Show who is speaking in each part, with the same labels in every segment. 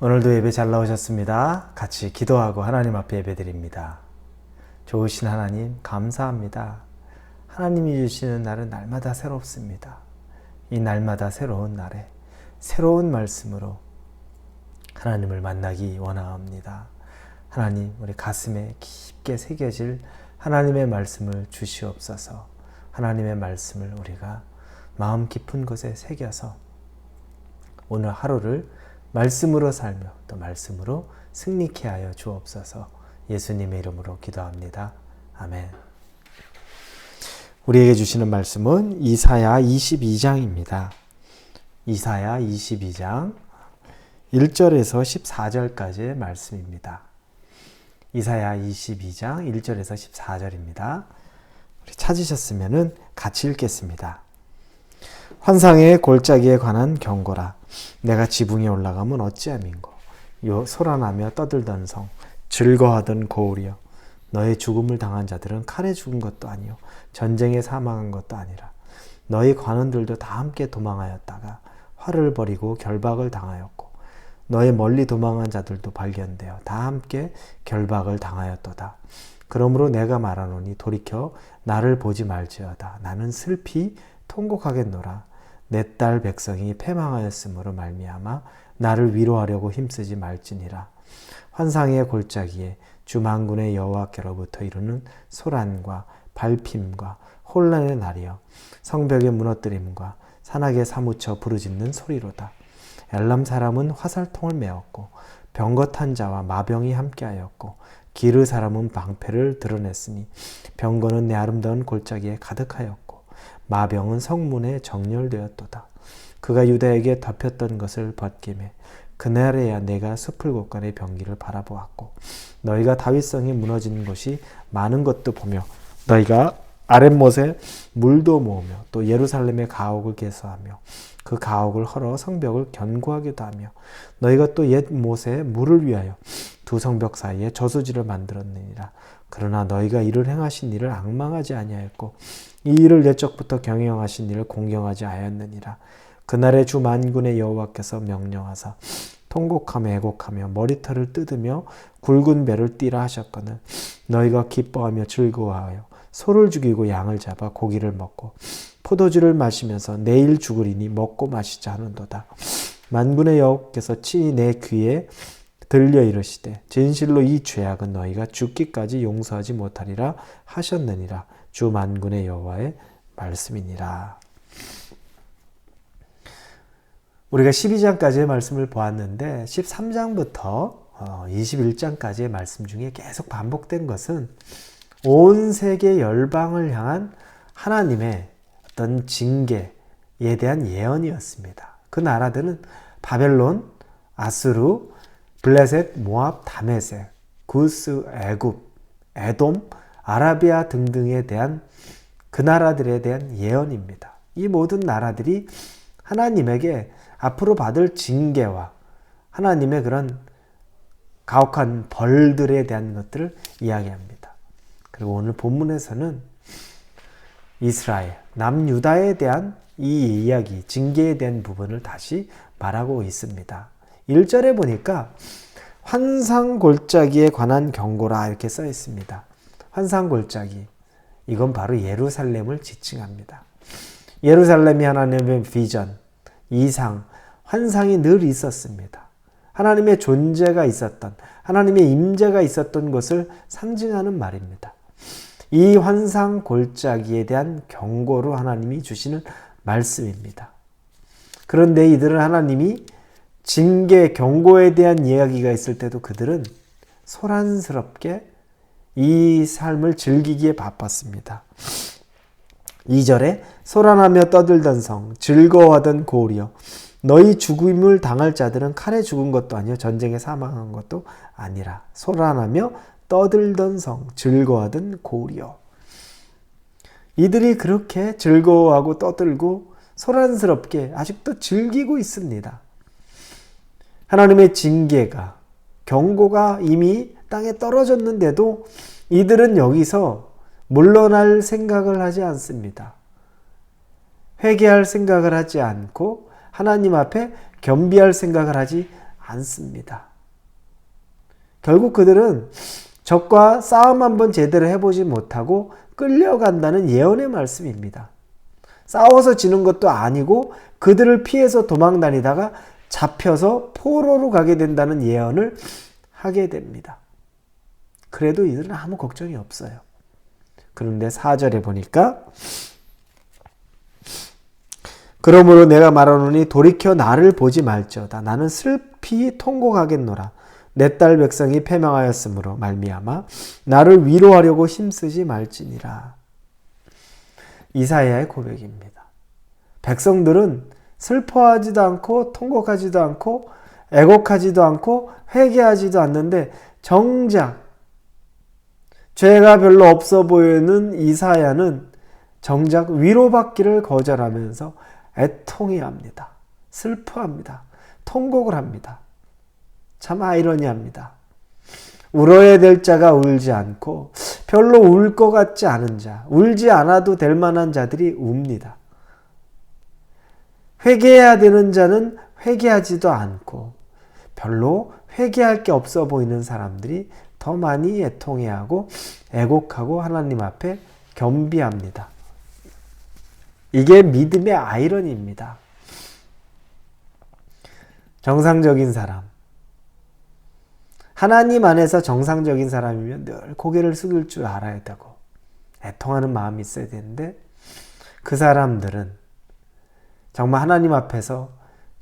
Speaker 1: 오늘도 예배 잘 나오셨습니다. 같이 기도하고 하나님 앞에 예배드립니다. 좋으신 하나님 감사합니다. 하나님이 주시는 날은 날마다 새롭습니다. 이 날마다 새로운 날에 새로운 말씀으로 하나님을 만나기 원합니다. 하나님, 우리 가슴에 깊게 새겨질 하나님의 말씀을 주시옵소서. 하나님의 말씀을 우리가 마음 깊은 곳에 새겨서 오늘 하루를 말씀으로 살며 또 말씀으로 승리케 하여 주옵소서. 예수님의 이름으로 기도합니다. 아멘. 우리에게 주시는 말씀은 이사야 22장입니다. 이사야 22장 1절에서 14절까지의 말씀입니다. 이사야 22장 1절에서 14절입니다. 우리 찾으셨으면 같이 읽겠습니다. 환상의 골짜기에 관한 경고라. 내가 지붕에 올라가면 어찌함인고. 소란하며 떠들던 성, 즐거워하던 고울이여. 너의 죽음을 당한 자들은 칼에 죽은 것도 아니요 전쟁에 사망한 것도 아니라 너희 관원들도 다 함께 도망하였다가 화를 벌이고 결박을 당하였고 너의 멀리 도망한 자들도 발견되어 다 함께 결박을 당하였도다. 그러므로 내가 말하노니 돌이켜 나를 보지 말지어다. 나는 슬피 통곡하겠노라. 내 딸 백성이 패망하였으므로 말미암아 나를 위로하려고 힘쓰지 말지니라. 환상의 골짜기에 주 만군의 여호와께로부터 이루는 소란과 발핌과 혼란의 날이여 성벽의 무너뜨림과 산악에 사무쳐 부르짖는 소리로다. 엘람 사람은 화살통을 메었고 병거 탄 자와 마병이 함께하였고 기르 사람은 방패를 드러냈으니 병거는 내 아름다운 골짜기에 가득하였고 마병은 성문에 정렬되었도다. 그가 유다에게 덮였던 것을 벗기매 그날에야 내가 숲을 곳간의 병기를 바라보았고 너희가 다윗성이 무너진 곳이 많은 것도 보며 너희가 아랫못에 물도 모으며 또 예루살렘의 가옥을 개수하며 그 가옥을 헐어 성벽을 견고하기도 하며 너희가 또 옛 못에 물을 위하여 두 성벽 사이에 저수지를 만들었느니라. 그러나 너희가 이를 행하신 일을 앙망하지 아니하였고 이 일을 옛적부터 경영하신 일을 공경하지 하였느니라. 그날에 주 만군의 여호와께서 명령하사 통곡하며 애곡하며 머리털을 뜯으며 굵은 배를 띠라 하셨거늘 너희가 기뻐하며 즐거워하여 소를 죽이고 양을 잡아 고기를 먹고 포도주를 마시면서 내일 죽으리니 먹고 마시자 하는도다. 만군의 여호와께서 친히 내 귀에 들려 이르시되 진실로 이 죄악은 너희가 죽기까지 용서하지 못하리라 하셨느니라. 주 만군의 여호와의 말씀이니라. 우리가 12장까지의 말씀을 보았는데 13장부터 21장까지의 말씀 중에 계속 반복된 것은 온 세계 열방을 향한 하나님의 어떤 징계에 대한 예언이었습니다. 그 나라들은 바벨론, 아수르, 블레셋, 모압, 다메섹, 구스, 애굽, 에돔, 아라비아 등등에 대한 그 나라들에 대한 예언입니다. 이 모든 나라들이 하나님에게 앞으로 받을 징계와 하나님의 그런 가혹한 벌들에 대한 것들을 이야기합니다. 그리고 오늘 본문에서는 이스라엘, 남유다에 대한 이 이야기, 징계에 대한 부분을 다시 말하고 있습니다. 1절에 보니까 환상골짜기에 관한 경고라 이렇게 써 있습니다. 환상골짜기, 이건 바로 예루살렘을 지칭합니다. 예루살렘이 하나님의 비전, 이상, 환상이 늘 있었습니다. 하나님의 존재가 있었던, 하나님의 임재가 있었던 것을 상징하는 말입니다. 이 환상 골짜기에 대한 경고로 하나님이 주시는 말씀입니다. 그런데 이들은 하나님이 징계, 경고에 대한 이야기가 있을 때도 그들은 소란스럽게 이 삶을 즐기기에 바빴습니다. 2절에 소란하며 떠들던 성, 즐거워하던 고울이여 너희 죽음을 당할 자들은 칼에 죽은 것도 아니요 전쟁에 사망한 것도 아니라 소란하며 떠들던 성, 즐거워하던 고울이여. 이들이 그렇게 즐거워하고 떠들고 소란스럽게 아직도 즐기고 있습니다. 하나님의 징계가, 경고가 이미 땅에 떨어졌는데도 이들은 여기서 물러날 생각을 하지 않습니다. 회개할 생각을 하지 않고 하나님 앞에 겸비할 생각을 하지 않습니다. 결국 그들은 적과 싸움 한번 제대로 해보지 못하고 끌려간다는 예언의 말씀입니다. 싸워서 지는 것도 아니고 그들을 피해서 도망 다니다가 잡혀서 포로로 가게 된다는 예언을 하게 됩니다. 그래도 이들은 아무 걱정이 없어요. 그런데 4절에 보니까 그러므로 내가 말하노니 돌이켜 나를 보지 말지어다. 나는 슬피 통곡하겠노라. 내 딸 백성이 패망하였으므로 말미암아 나를 위로하려고 힘쓰지 말지니라. 이사야의 고백입니다. 백성들은 슬퍼하지도 않고 통곡하지도 않고 애곡하지도 않고 회개하지도 않는데 정작 죄가 별로 없어 보이는 이사야는 정작 위로받기를 거절하면서 애통해합니다. 슬퍼합니다. 통곡을 합니다. 참 아이러니합니다. 울어야 될 자가 울지 않고 별로 울 것 같지 않은 자, 울지 않아도 될 만한 자들이 웁니다. 회개해야 되는 자는 회개하지도 않고 별로 회개할 게 없어 보이는 사람들이 더 많이 애통해하고 애곡하고 하나님 앞에 겸비합니다. 이게 믿음의 아이러니입니다. 정상적인 사람, 하나님 안에서 정상적인 사람이면 늘 고개를 숙일 줄 알아야 되고 애통하는 마음이 있어야 되는데 그 사람들은 정말 하나님 앞에서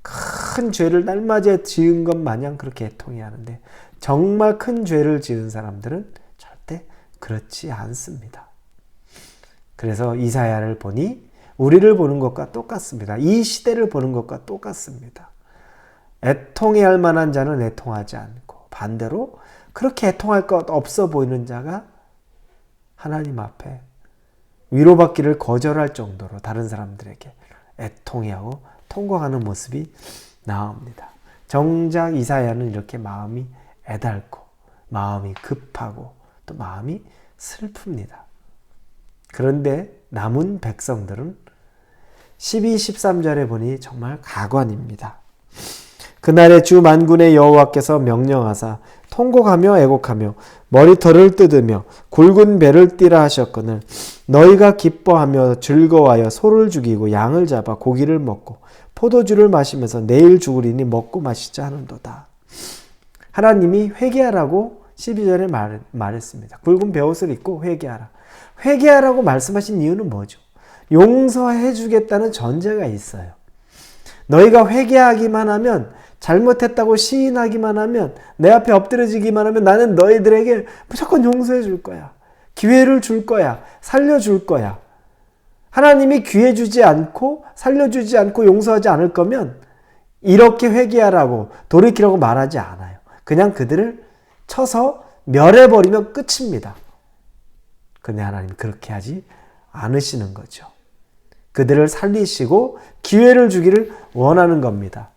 Speaker 1: 큰 죄를 날마다 지은 것 마냥 그렇게 애통해야 하는데 정말 큰 죄를 지은 사람들은 절대 그렇지 않습니다. 그래서 이사야를 보니 우리를 보는 것과 똑같습니다. 이 시대를 보는 것과 똑같습니다. 애통해야 할 만한 자는 애통하지 않고 반대로 그렇게 애통할 것 없어 보이는 자가 하나님 앞에 위로받기를 거절할 정도로 다른 사람들에게 애통해하고 통곡하는 모습이 나옵니다. 정작 이사야는 이렇게 마음이 애달고 마음이 급하고 또 마음이 슬픕니다. 그런데 남은 백성들은 12, 13절에 보니 정말 가관입니다. 그날에 주 만군의 여호와께서 명령하사 통곡하며 애곡하며 머리털을 뜯으며 굵은 배를 띠라 하셨거늘 너희가 기뻐하며 즐거워하여 소를 죽이고 양을 잡아 고기를 먹고 포도주를 마시면서 내일 죽으리니 먹고 마시자 하는도다. 하나님이 회개하라고 12절에 말했습니다. 굵은 베옷을 입고 회개하라. 회개하라고 말씀하신 이유는 뭐죠? 용서해 주겠다는 전제가 있어요. 너희가 회개하기만 하면 잘못했다고 시인하기만 하면 내 앞에 엎드려지기만 하면 나는 너희들에게 무조건 용서해 줄 거야. 기회를 줄 거야. 살려줄 거야. 하나님이 기회 주지 않고 살려주지 않고 용서하지 않을 거면 이렇게 회개하라고 돌이키라고 말하지 않아요. 그냥 그들을 쳐서 멸해버리면 끝입니다. 근데 하나님 그렇게 하지 않으시는 거죠. 그들을 살리시고 기회를 주기를 원하는 겁니다.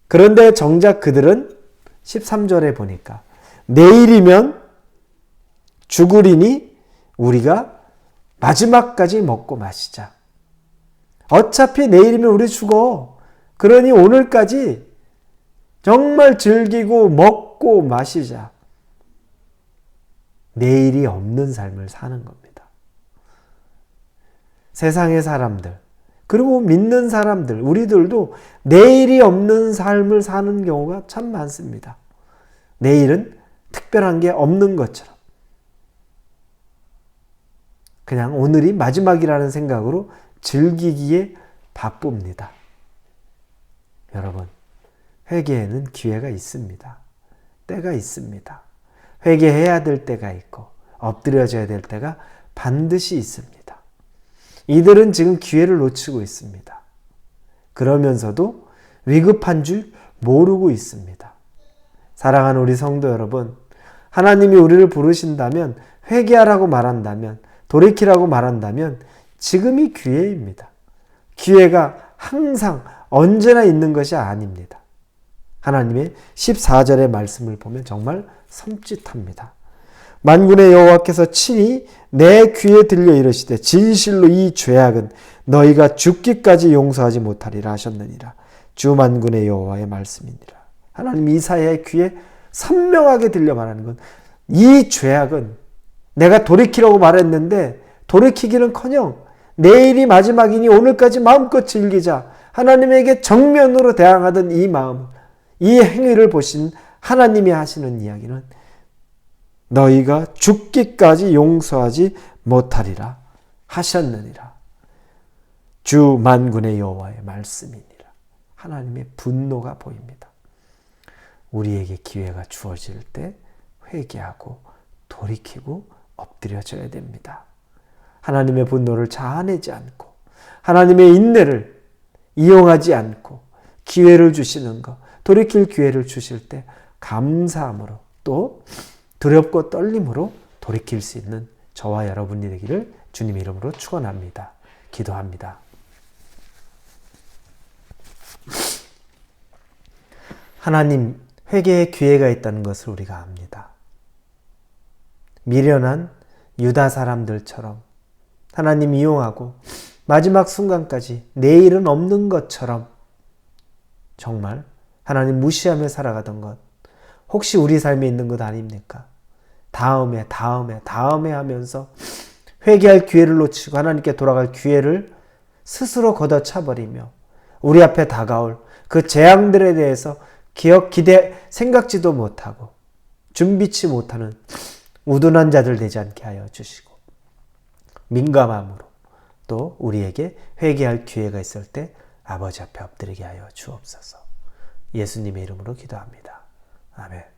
Speaker 1: 그런데 정작 그들은 13절에 보니까 내일이면 죽으리니 우리가 마지막까지 먹고 마시자. 어차피 내일이면 우리 죽어. 그러니 오늘까지 정말 즐기고 먹고 마시자. 내일이 없는 삶을 사는 겁니다. 세상의 사람들, 그리고 믿는 사람들, 우리들도 내일이 없는 삶을 사는 경우가 참 많습니다. 내일은 특별한 게 없는 것처럼. 그냥 오늘이 마지막이라는 생각으로 즐기기에 바쁩니다. 여러분, 회개에는 기회가 있습니다. 때가 있습니다. 회개해야 될 때가 있고 엎드려져야 될 때가 반드시 있습니다. 이들은 지금 기회를 놓치고 있습니다. 그러면서도 위급한 줄 모르고 있습니다. 사랑하는 우리 성도 여러분, 하나님이 우리를 부르신다면, 회개하라고 말한다면, 돌이키라고 말한다면 지금이 기회입니다. 기회가 항상 언제나 있는 것이 아닙니다. 하나님의 14절의 말씀을 보면 정말 섬찟합니다. 만군의 여호와께서 친히 내 귀에 들려 이르시되 진실로 이 죄악은 너희가 죽기까지 용서하지 못하리라 하셨느니라. 주 만군의 여호와의 말씀이니라. 하나님 이사야의 귀에 선명하게 들려 말하는 건 이 죄악은 내가 돌이키라고 말했는데 돌이키기는커녕 내일이 마지막이니 오늘까지 마음껏 즐기자. 하나님에게 정면으로 대항하던 이 마음, 이 행위를 보신 하나님이 하시는 이야기는 너희가 죽기까지 용서하지 못하리라 하셨느니라. 주 만군의 여호와의 말씀이니라. 하나님의 분노가 보입니다. 우리에게 기회가 주어질 때 회개하고 돌이키고 엎드려져야 됩니다. 하나님의 분노를 자아내지 않고 하나님의 인내를 이용하지 않고 기회를 주시는 것, 돌이킬 기회를 주실 때 감사함으로 또 두렵고 떨림으로 돌이킬 수 있는 저와 여러분이 되기를 주님의 이름으로 축원합니다. 기도합니다. 하나님, 회개의 기회가 있다는 것을 우리가 압니다. 미련한 유다 사람들처럼 하나님 이용하고 마지막 순간까지 내일은 없는 것처럼 정말 하나님 무시하며 살아가던 것, 혹시 우리 삶에 있는 것 아닙니까? 다음에 하면서 회개할 기회를 놓치고 하나님께 돌아갈 기회를 스스로 걷어차버리며 우리 앞에 다가올 그 재앙들에 대해서 생각지도 못하고 준비치 못하는 우둔한 자들 되지 않게 하여 주시고 민감함으로 또 우리에게 회개할 기회가 있을 때 아버지 앞에 엎드리게 하여 주옵소서. 예수님의 이름으로 기도합니다. 아멘.